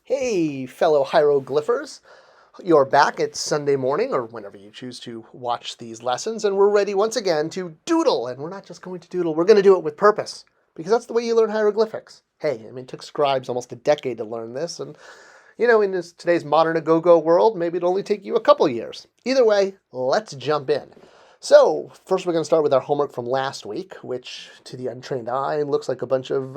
Hey, fellow hieroglyphers. You're back. It's Sunday morning, or whenever you choose to watch these lessons, and we're ready once again to doodle. And we're not just going to doodle, we're going to do it with purpose, because that's the way you learn hieroglyphics. Hey, I mean, it took scribes almost a decade to learn this, and in today's modern a-go-go world, maybe it'll only take you a couple years. Either way, let's jump in. So, first we're going to start with our homework from last week, which, to the untrained eye, looks like a bunch of,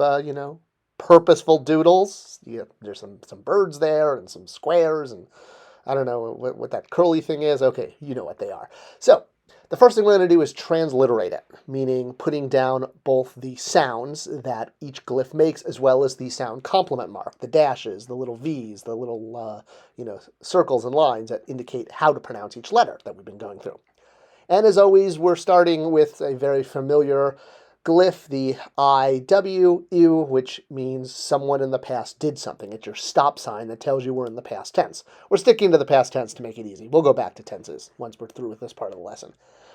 purposeful doodles. There's some birds there and some squares, and I don't know what that curly thing is. Okay, you know what they are. So, the first thing we're going to do is transliterate it, meaning putting down both the sounds that each glyph makes as well as the sound complement mark, the dashes, the little V's, the little, circles and lines that indicate how to pronounce each letter that we've been going through. And as always, we're starting with a very familiar glyph, the IW, which means someone in the past did something. It's your stop sign that tells you we're in the past tense. We're sticking to the past tense to make it easy. We'll go back to tenses once we're through with this part of the lesson.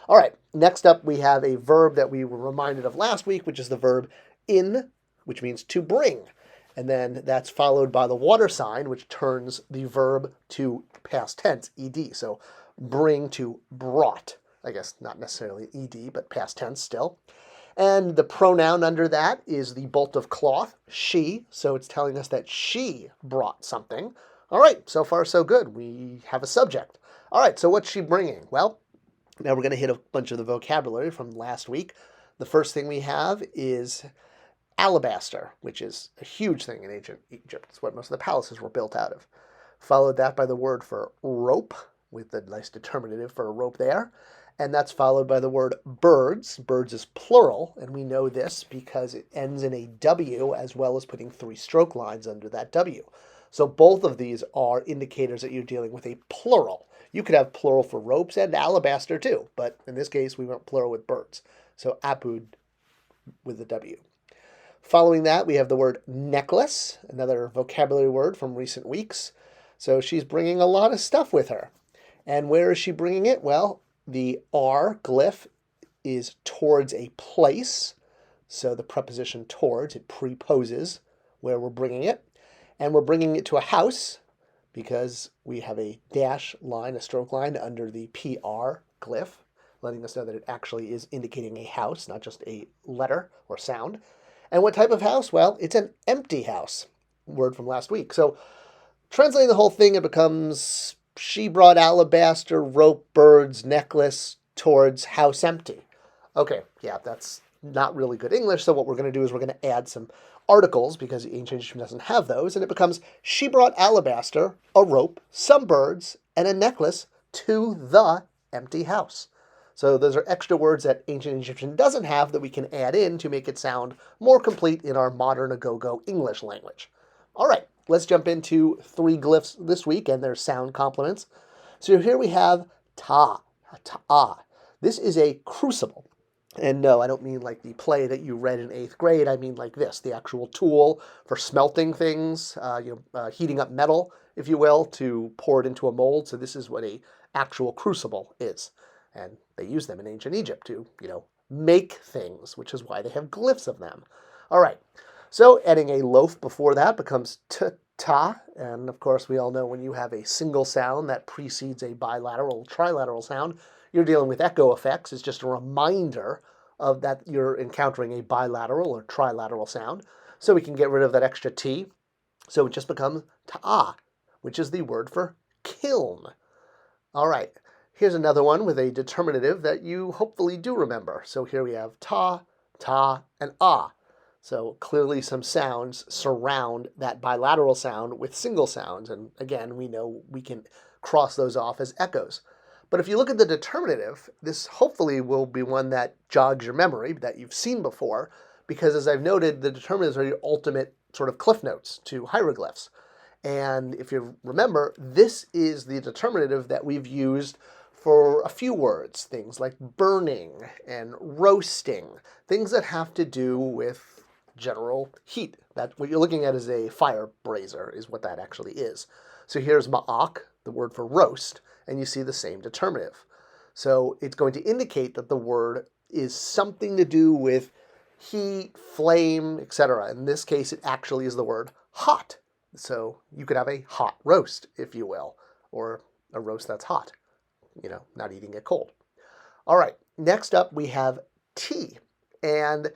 All right, next up we have a verb that we were reminded of last week, which is the verb in, which means to bring. And then that's followed by the water sign, which turns the verb to past tense, ed. So bring to brought. I guess not necessarily ed, but past tense still. And the pronoun under that is the bolt of cloth, she. So it's telling us that she brought something. All right, so far so good. We have a subject. All right, so what's she bringing? Well, now we're going to hit a bunch of the vocabulary from last week. The first thing we have is alabaster, which is a huge thing in ancient Egypt. It's what most of the palaces were built out of. Followed that by the word for rope, with the nice determinative for a rope there. And that's followed by the word birds. Birds is plural, and we know this because it ends in a W as well as putting 3 stroke lines under that W. So both of these are indicators that you're dealing with a plural. You could have plural for ropes and alabaster too, but in this case we went plural with birds. So apud with the W. Following that, we have the word necklace, another vocabulary word from recent weeks. So she's bringing a lot of stuff with her. And where is she bringing it? Well, the R glyph is towards a place. So the preposition towards, it preposes where we're bringing it. And we're bringing it to a house because we have a dash line, a stroke line under the PR glyph, letting us know that it actually is indicating a house, not just a letter or sound. And what type of house? Well, it's an empty house, word from last week. So translating the whole thing, it becomes she brought alabaster, rope, birds, necklace towards house empty. Okay, yeah, that's not really good English, so what we're going to do is we're going to add some articles because the ancient Egyptian doesn't have those, and it becomes she brought alabaster, a rope, some birds, and a necklace to the empty house. So those are extra words that ancient Egyptian doesn't have that we can add in to make it sound more complete in our modern a-go-go English language. All right, let's jump into 3 glyphs this week and their sound complements. So here we have ta. This is a crucible. And no, I don't mean like the play that you read in 8th grade. I mean like this, the actual tool for smelting things, heating up metal, if you will, to pour it into a mold. So this is what a actual crucible is. And they use them in ancient Egypt to, make things, which is why they have glyphs of them. All right. So adding a loaf before that becomes ta, and of course we all know when you have a single sound that precedes a bilateral, trilateral sound, you're dealing with echo effects. It's just a reminder of that you're encountering a bilateral or trilateral sound. So we can get rid of that extra T. So it just becomes ta, which is the word for kiln. All right, here's another one with a determinative that you hopefully do remember. So here we have ta, and ah. So clearly some sounds surround that bilateral sound with single sounds. And again, we know we can cross those off as echoes. But if you look at the determinative, this hopefully will be one that jogs your memory, that you've seen before, because as I've noted, the determinatives are your ultimate sort of cliff notes to hieroglyphs. And if you remember, this is the determinative that we've used for a few words, things like burning and roasting, things that have to do with general heat. That what you're looking at is a fire brazier, is what that actually is. So here's ma'ak, the word for roast, and you see the same determinative. So it's going to indicate that the word is something to do with heat, flame, etc. In this case, it actually is the word hot. So you could have a hot roast, if you will, or a roast that's hot, not eating it cold. All right, next up we have tea. And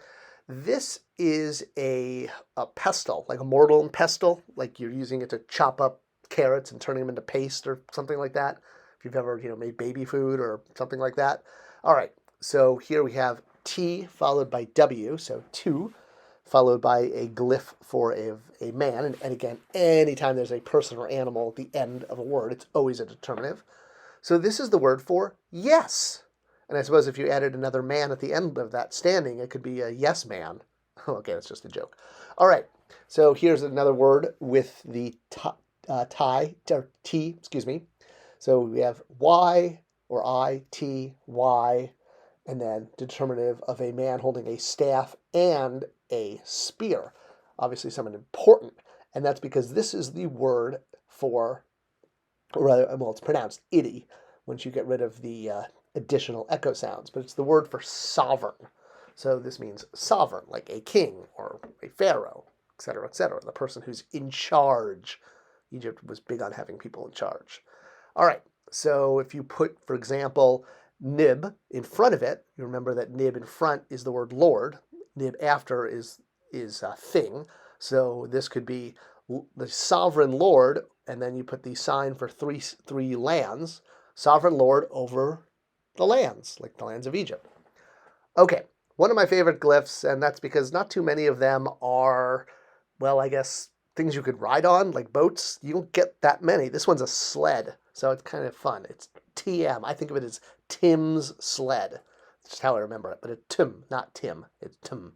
this is a pestle, like a mortar and pestle, like you're using it to chop up carrots and turning them into paste or something like that. If you've ever, made baby food or something like that. All right, so here we have T followed by W, so two, followed by a glyph for a man. And again, anytime there's a person or animal at the end of a word, it's always a determinative. So this is the word for yes. And I suppose if you added another man at the end of that standing, it could be a yes man. Okay, that's just a joke. All right, so here's another word with the T, excuse me. So we have Y or I, T, Y, and then determinative of a man holding a staff and a spear. Obviously someone important. And that's because this is the word for, or rather, well, it's pronounced itty once you get rid of the additional echo sounds, but it's the word for sovereign. So this means sovereign, like a king or a pharaoh, etc., the person who's in charge. Egypt was big on having people in charge. All right, so if you put, for example, nib in front of it, you remember that nib in front is the word lord, nib after is thing. So this could be the sovereign lord, and then you put the sign for three lands, sovereign lord over the lands, like the lands of Egypt. Okay, one of my favorite glyphs, and that's because not too many of them are, well, I guess things you could ride on, like boats. You don't get that many. This one's a sled, so it's kind of fun. It's TM. I think of it as Tim's sled. That's just how I remember it, but it's Tim, not Tim. It's Tim.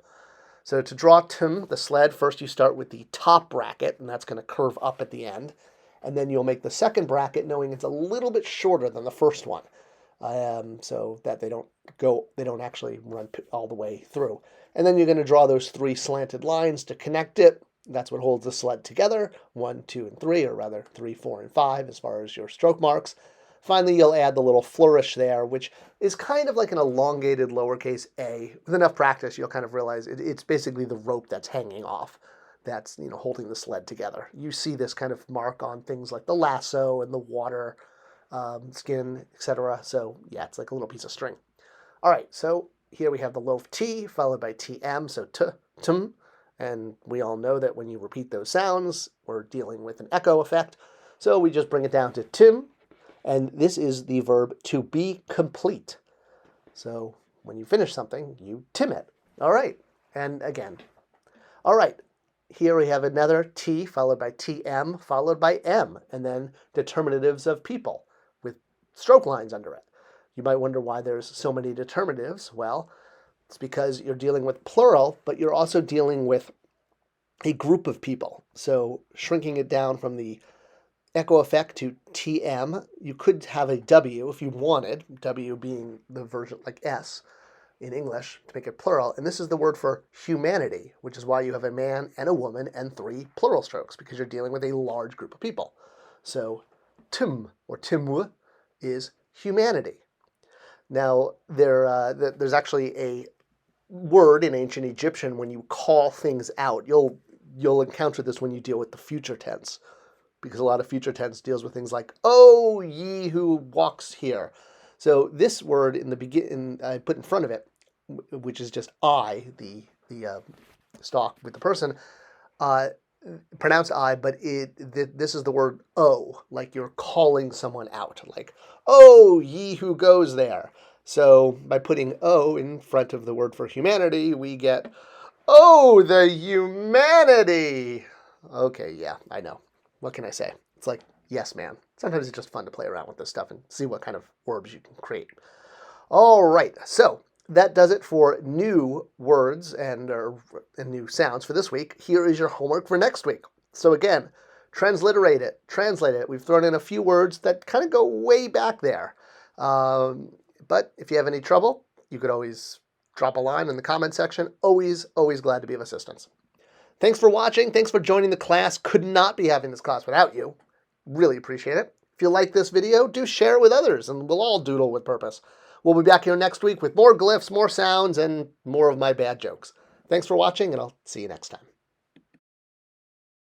So to draw Tim, the sled, first you start with the top bracket, and that's going to curve up at the end. And then you'll make the second bracket knowing it's a little bit shorter than the first one, so that they don't actually run all the way through. And then you're going to draw those three slanted lines to connect it. That's what holds the sled together, 1, 2, and 3, or rather 3, 4, and 5 as far as your stroke marks. Finally, you'll add the little flourish there, which is kind of like an elongated lowercase a. With enough practice, you'll kind of realize it's basically the rope that's hanging off that's holding the sled together. You see this kind of mark on things like the lasso and the water skin, etc. So yeah, it's like a little piece of string. All right, so here we have the loaf T followed by TM, so tum. And we all know that when you repeat those sounds, we're dealing with an echo effect. So we just bring it down to tim. And this is the verb to be complete. So when you finish something, you tim it. All right. And again. All right. Here we have another T followed by TM followed by M. And then determinatives of people with stroke lines under it. You might wonder why there's so many determinatives. Well, it's because you're dealing with plural, but you're also dealing with a group of people. So shrinking it down from the echo effect to TM, you could have a W if you wanted, W being the version like S in English to make it plural. And this is the word for humanity, which is why you have a man and a woman and 3 plural strokes, because you're dealing with a large group of people. So tim or timwu is humanity. Now, there's actually a word in ancient Egyptian when you call things out. You'll encounter this when you deal with the future tense, because a lot of future tense deals with things like, oh, ye who walks here. So this word in the beginning, I put in front of it, which is just I, the stalk with the person, pronounced I, but this is the word oh, like you're calling someone out, like, oh, ye who goes there. So by putting O in front of the word for humanity, we get, oh, the humanity. Okay, yeah, I know. What can I say? It's like, yes, man. Sometimes it's just fun to play around with this stuff and see what kind of words you can create. All right, so that does it for new words and new sounds for this week. Here is your homework for next week. So again, translate it. We've thrown in a few words that kind of go way back there. But if you have any trouble, you could always drop a line in the comment section. Always glad to be of assistance. Thanks for watching. Thanks for joining the class. Could not be having this class without you. Really appreciate it. If you like this video, do share it with others, and we'll all doodle with purpose. We'll be back here next week with more glyphs, more sounds, and more of my bad jokes. Thanks for watching, and I'll see you next time.